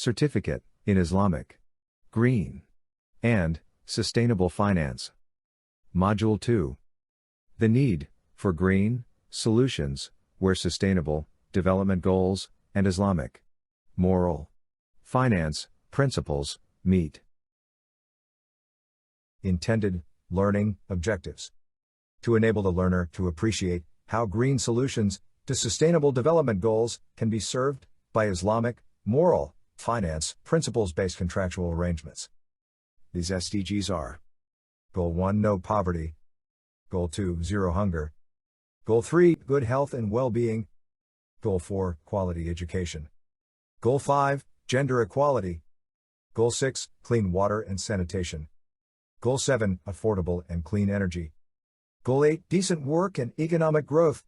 Certificate in Islamic, Green, and Sustainable Finance. Module 2. The need for green solutions where sustainable development goals and Islamic moral finance principles meet. Intended learning objectives. To enable the learner to appreciate how green solutions to sustainable development goals can be served by Islamic moral finance principles-based contractual arrangements. These SDGs are: Goal 1, no poverty. Goal 2, zero hunger. Goal 3, good health and well-being. Goal 4, quality education. Goal 5, gender equality. Goal 6, clean water and sanitation. Goal 7, affordable and clean energy. Goal 8, decent work and economic growth.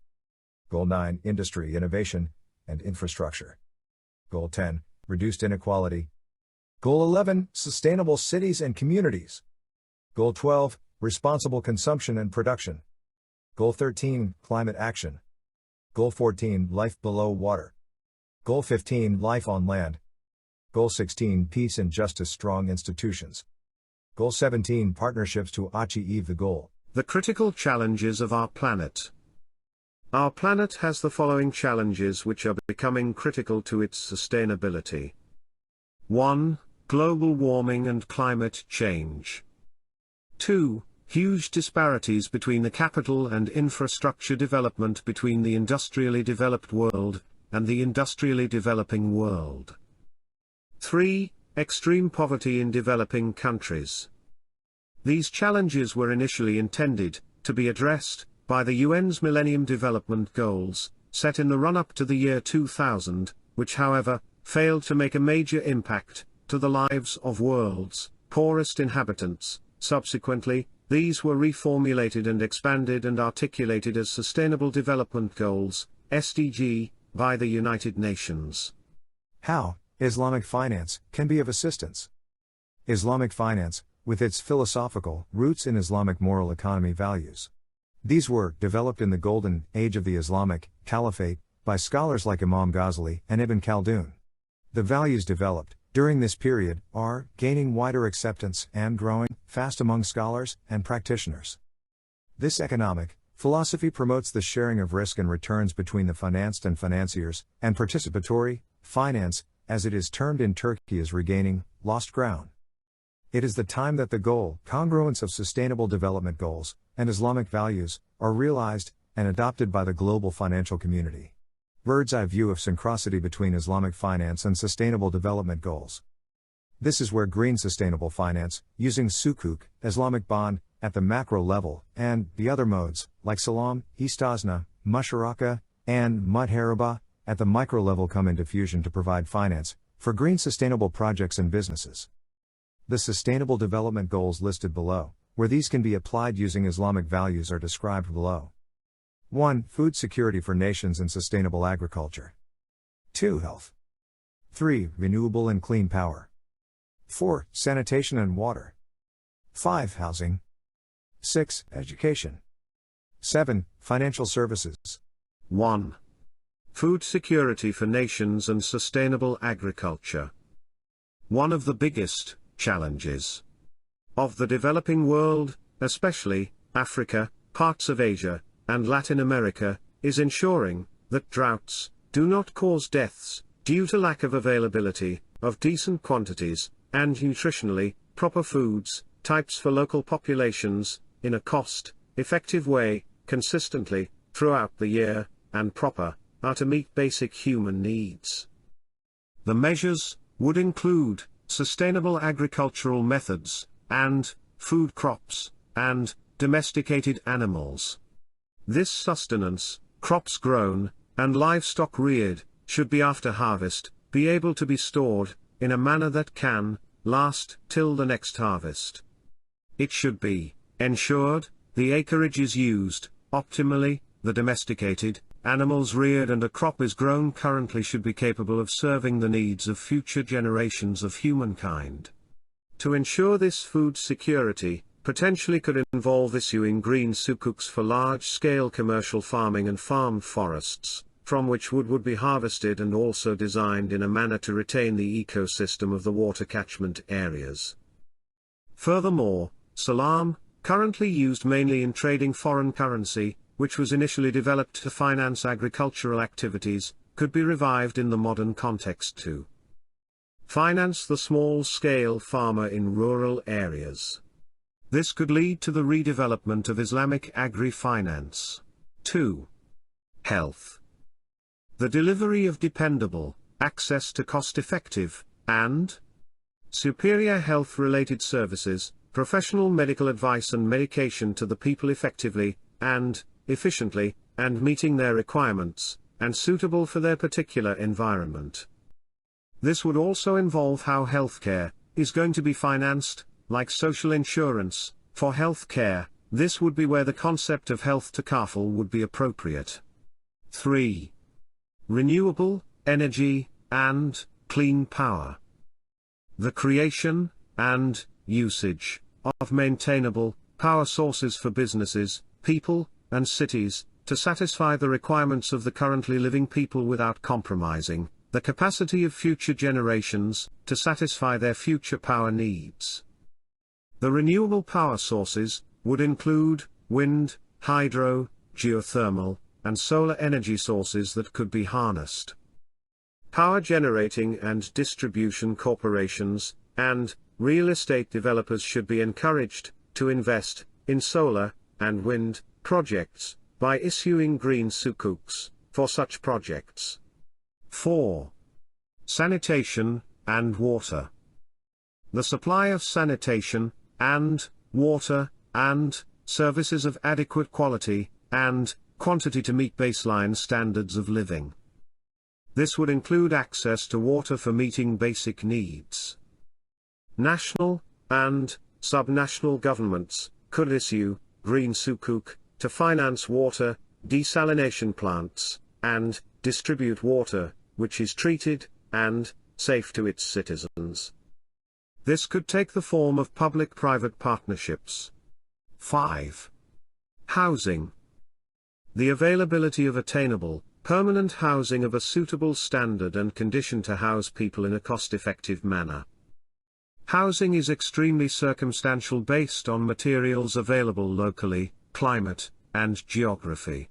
Goal 9, industry, innovation, and infrastructure. Goal 10, reduced inequality. Goal 11, sustainable cities and communities. Goal 12, responsible consumption and production. Goal 13, climate action. Goal 14, life below water. Goal 15, life on land. Goal 16, peace and justice, strong institutions. Goal 17, partnerships to achieve the goal. The critical challenges of our planet. Our planet has the following challenges which are becoming critical to its sustainability. 1. Global warming and climate change. 2. Huge disparities between the capital and infrastructure development between the industrially developed world and the industrially developing world. 3. Extreme poverty in developing countries. These challenges were initially intended to be addressed by the UN's Millennium Development Goals, set in the run-up to the year 2000, which however, failed to make a major impact to the lives of world's poorest inhabitants. Subsequently, these were reformulated and expanded and articulated as Sustainable Development Goals, SDG, by the United Nations. How Islamic finance can be of assistance. Islamic finance, with its philosophical roots in Islamic moral economy values. These were developed in the golden age of the Islamic Caliphate by scholars like Imam Ghazali and Ibn Khaldun. The values developed during this period are gaining wider acceptance and growing fast among scholars and practitioners. This economic philosophy promotes the sharing of risk and returns between the financed and financiers, and participatory finance, as it is termed in Turkey, is regaining lost ground. It is the time that the goal congruence of sustainable development goals and Islamic values are realized and adopted by the global financial community. Bird's-eye view of synchronicity between Islamic finance and sustainable development goals. This is where green sustainable finance, using sukuk, Islamic bond, at the macro level, and the other modes, like salam, istasna, musharaka, and mudharaba, at the micro level come into fusion to provide finance for green sustainable projects and businesses. The sustainable development goals listed below, where these can be applied using Islamic values, are described below. 1. Food security for nations and sustainable agriculture. 2. Health. 3. Renewable and clean power. 4. Sanitation and water. 5. Housing. 6. Education. 7. Financial services. 1. Food security for nations and sustainable agriculture. One of the biggest challenges of the developing world, especially Africa, parts of Asia, and Latin America, is ensuring that droughts do not cause deaths due to lack of availability of decent quantities and nutritionally proper foods types for local populations in a cost-effective way, consistently throughout the year, and proper are to meet basic human needs. The measures would include sustainable agricultural methods and food crops and domesticated animals. This sustenance, crops grown, and livestock reared, should be after harvest, be able to be stored, in a manner that can last till the next harvest. It should be ensured the acreage is used optimally, the domesticated animals reared and a crop is grown currently should be capable of serving the needs of future generations of humankind. To ensure this food security, potentially could involve issuing green sukuks for large-scale commercial farming and farmed forests, from which wood would be harvested and also designed in a manner to retain the ecosystem of the water catchment areas. Furthermore, salam, currently used mainly in trading foreign currency, which was initially developed to finance agricultural activities, could be revived in the modern context to finance the small-scale farmer in rural areas. This could lead to the redevelopment of Islamic agri-finance. 2. Health. The delivery of dependable, access to cost-effective, and superior health-related services, professional medical advice and medication to the people effectively, and efficiently, and meeting their requirements, and suitable for their particular environment. This would also involve how healthcare is going to be financed, like social insurance. For healthcare, this would be where the concept of health takaful would be appropriate. 3. Renewable energy and clean power. The creation and usage of maintainable power sources for businesses, people, and cities, to satisfy the requirements of the currently living people without compromising the capacity of future generations to satisfy their future power needs. The renewable power sources would include wind, hydro, geothermal, and solar energy sources that could be harnessed. Power generating and distribution corporations and real estate developers should be encouraged to invest in solar and wind projects by issuing green sukuks for such projects. 4. Sanitation and water. The supply of sanitation and water and services of adequate quality and quantity to meet baseline standards of living. This would include access to water for meeting basic needs. National and subnational governments could issue green sukuk to finance water desalination plants and distribute water which is treated and safe to its citizens. This could take the form of public-private partnerships. 5. Housing. The availability of attainable, permanent housing of a suitable standard and condition to house people in a cost-effective manner. Housing is extremely circumstantial based on materials available locally, climate, and geography.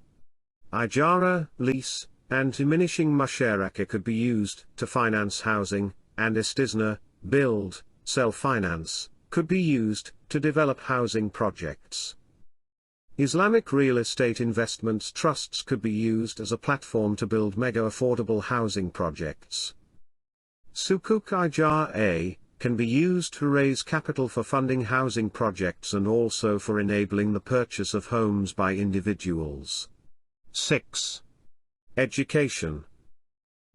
Ijara, lease, and diminishing musharaka could be used to finance housing, and istisna, build, self-finance, could be used to develop housing projects. Islamic real estate investments trusts could be used as a platform to build mega-affordable housing projects. Sukuk Ijara can be used to raise capital for funding housing projects and also for enabling the purchase of homes by individuals. 6. Education.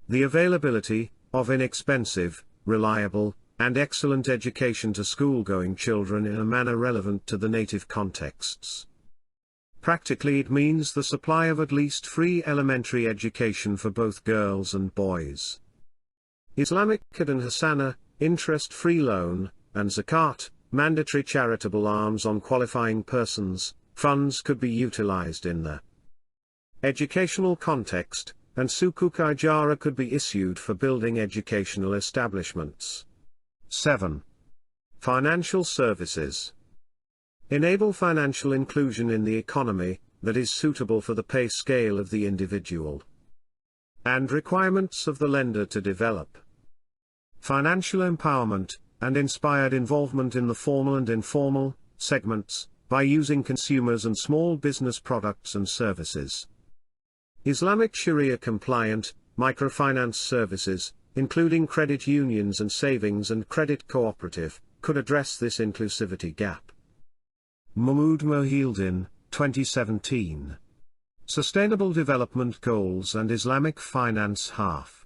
The availability of inexpensive, reliable, and excellent education to school-going children in a manner relevant to the native contexts. Practically it means the supply of at least free elementary education for both girls and boys. Islamic Qard and Hasana, interest-free loan, and zakat, mandatory charitable alms on qualifying persons, funds could be utilized in the educational context, and sukuk ijara could be issued for building educational establishments. 7. Financial services. Enable financial inclusion in the economy that is suitable for the pay scale of the individual and requirements of the lender to develop. Financial empowerment and inspired involvement in the formal and informal segments by using consumers and small business products and services. Islamic Sharia-compliant microfinance services, including credit unions and savings and credit cooperative, could address this inclusivity gap. Mahmoud Mohildin, 2017. Sustainable Development Goals and Islamic Finance Half.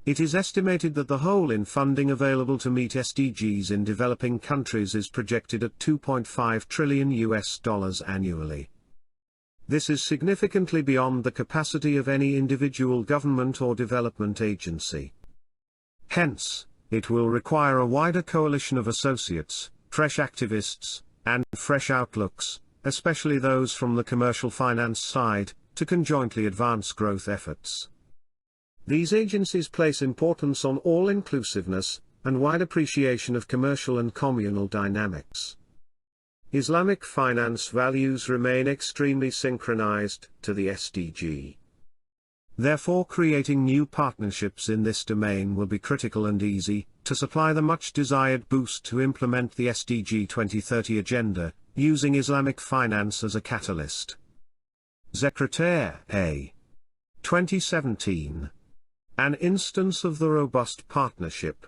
It is estimated that the hole in funding available to meet SDGs in developing countries is projected at $2.5 trillion annually. This is significantly beyond the capacity of any individual government or development agency. Hence, it will require a wider coalition of associates, fresh activists, and fresh outlooks, especially those from the commercial finance side, to conjointly advance growth efforts. These agencies place importance on all-inclusiveness and wide appreciation of commercial and communal dynamics. Islamic finance values remain extremely synchronized to the SDG. Therefore, creating new partnerships in this domain will be critical and easy, to supply the much-desired boost to implement the SDG 2030 agenda, using Islamic finance as a catalyst. Secrétaire A. 2017. An instance of the robust partnership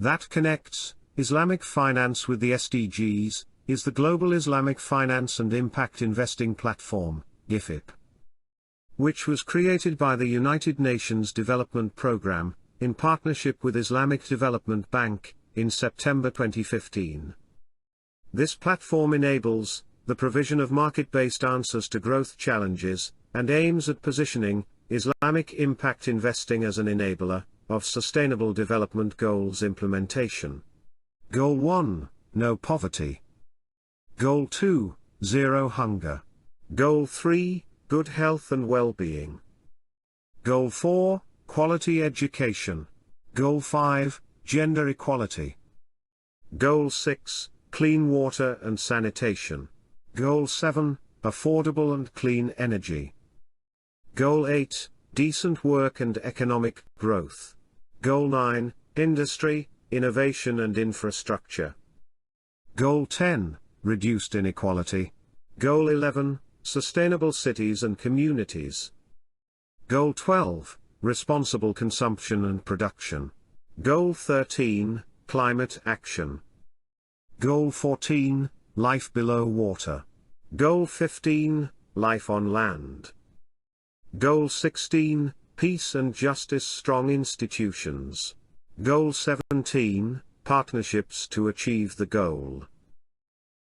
that connects Islamic finance with the SDGs, is the Global Islamic Finance and Impact Investing Platform, GIFIP, which was created by the United Nations Development Programme, in partnership with Islamic Development Bank, in September 2015. This platform enables the provision of market-based answers to growth challenges, and aims at positioning Islamic impact investing as an enabler of Sustainable Development Goals implementation. Goal 1, no poverty. Goal 2, zero hunger. Goal 3, good health and well-being. Goal 4, quality education. Goal 5, gender equality. Goal 6, clean water and sanitation. Goal 7, affordable and clean energy. Goal 8, decent work and economic growth. Goal 9, industry, innovation and infrastructure. Goal 10, reduced inequality. Goal 11, sustainable cities and communities. Goal 12, responsible consumption and production. Goal 13, climate action. Goal 14, life below water. Goal 15, life on land. Goal 16, peace and justice, strong institutions. Goal 17, partnerships to achieve the goal.